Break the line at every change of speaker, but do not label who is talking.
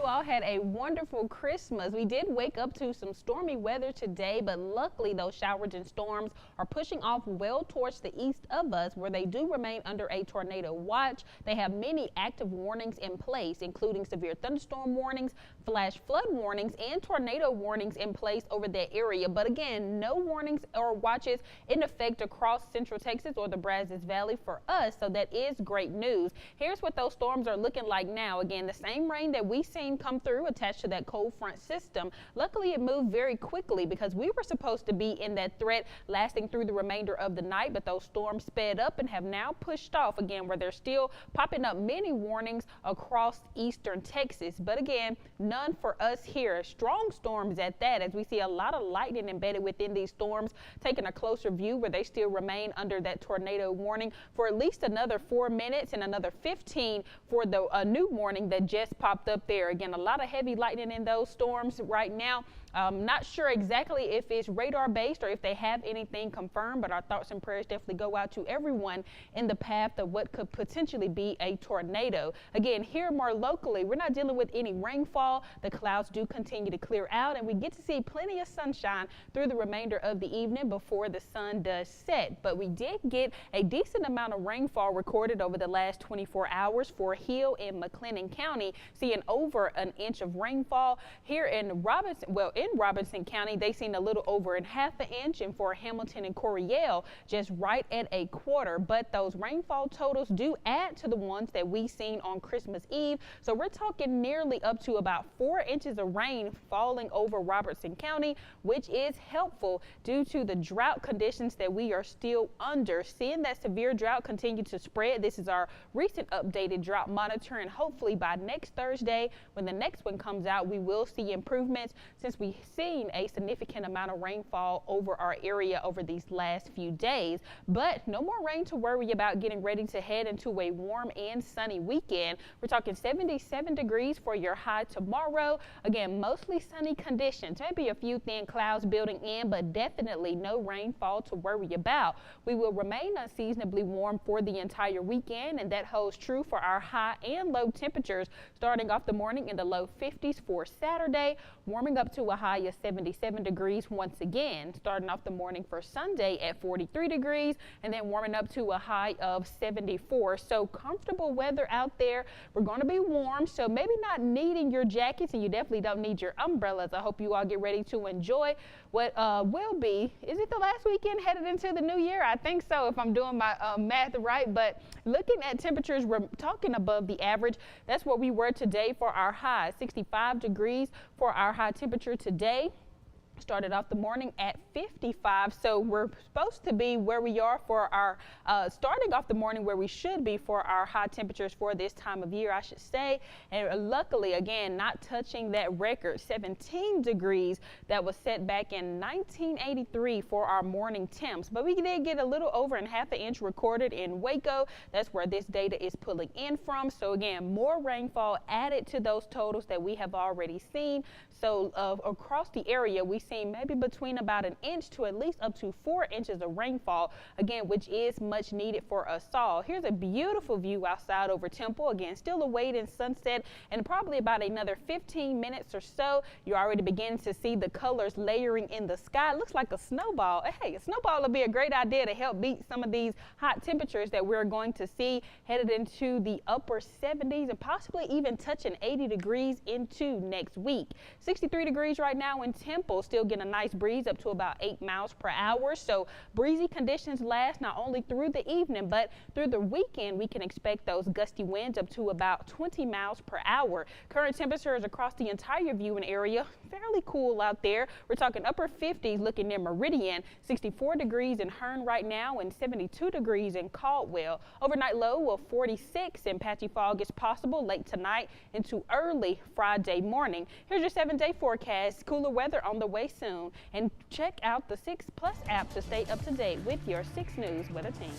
all had a wonderful Christmas. We did wake up to some stormy weather today, but luckily those showers and storms are pushing off well towards the east of us, where they do remain under a tornado watch. They have many active warnings in place, including severe thunderstorm warnings, flash flood warnings, and tornado warnings in place over that area. But again, no warnings or watches in effect across central Texas or the Brazos Valley for us, so that is great news. Here's what those storms are looking like now. Again, the same rain that we seen come through attached to that cold front system. Luckily, it moved very quickly because we were supposed to be in that threat lasting through the remainder of the night, but those storms sped up and have now pushed off again, where they're still popping up many warnings across eastern Texas. But again, none for us here. Strong storms at that, as we see a lot of lightning embedded within these storms. Taking a closer view, where they still remain under that tornado warning for at least another 4 minutes and another 15 for the new warning that just popped up there. Again, a lot of heavy lightning in those storms right now. Not sure exactly if it's radar based or if they have anything confirmed, but our thoughts and prayers definitely go out to everyone in the path of what could potentially be a tornado. Again, here more locally, we're not dealing with any rainfall. The clouds do continue to clear out, and we get to see plenty of sunshine through the remainder of the evening before the sun does set. But we did get a decent amount of rainfall recorded over the last 24 hours for Hill and McLennan County, seeing over an inch of rainfall. Here in Robinson County, they seen a little over a half an inch, and for Hamilton and Coryell, just right at a quarter. But those rainfall totals do add to the ones that we seen on Christmas Eve. So we're talking nearly up to about 4 inches of rain falling over Robertson County, which is helpful due to the drought conditions that we are still under. Seeing that severe drought continue to spread, this is our recent updated drought monitor, and hopefully by next Thursday, when the next one comes out, we will see improvements, since we've seen a significant amount of rainfall over our area over these last few days. But no more rain to worry about, getting ready to head into a warm and sunny weekend. We're talking 77 degrees for your high tomorrow. Again, mostly sunny conditions, maybe a few thin clouds building in, but definitely no rainfall to worry about. We will remain unseasonably warm for the entire weekend, and that holds true for our high and low temperatures, starting off the morning in the low 50s for Saturday, warming up to a high of 77 degrees once again, starting off the morning for Sunday at 43 degrees, and then warming up to a high of 74. So comfortable weather out there. We're going to be warm, so maybe not needing your jackets, and you definitely don't need your umbrellas. I hope you all get ready to enjoy what will be, is it the last weekend headed into the new year? I think so, if I'm doing my math right. But looking at temperatures, we're talking above the average. That's what we were today for our high, 65 degrees for our high temperature today. Started off the morning at 55, so we're supposed to be where we are for our starting off the morning where we should be for our high temperatures for this time of year, I should say. And luckily, again, not touching that record 17 degrees that was set back in 1983 for our morning temps. But we did get a little over a half an inch recorded in Waco. That's where this data is pulling in from. So again, more rainfall added to those totals that we have already seen. So across the area, we seen maybe between about an inch to at least up to 4 inches of rainfall, again, which is much needed for us all. Here's a beautiful view outside over Temple. Again, still awaiting sunset, and probably about another 15 minutes or so, you're already beginning to see the colors layering in the sky. It looks like a snowball. Hey, a snowball would be a great idea to help beat some of these hot temperatures that we're going to see headed into the upper 70s and possibly even touching 80 degrees into next week. 63 degrees right now in Temple, still getting a nice breeze up to about 8 miles per hour. So breezy conditions last not only through the evening, but through the weekend. We can expect those gusty winds up to about 20 miles per hour. Current temperatures across the entire viewing area, fairly cool out there. We're talking upper 50s looking near Meridian, 64 degrees in Hearn right now, and 72 degrees in Caldwell. Overnight low of 46, and patchy fog is possible late tonight into early Friday morning. Here's your 7-day forecast. Cooler weather on the way soon, and check out the 6 Plus app to stay up to date with your 6 News weather team.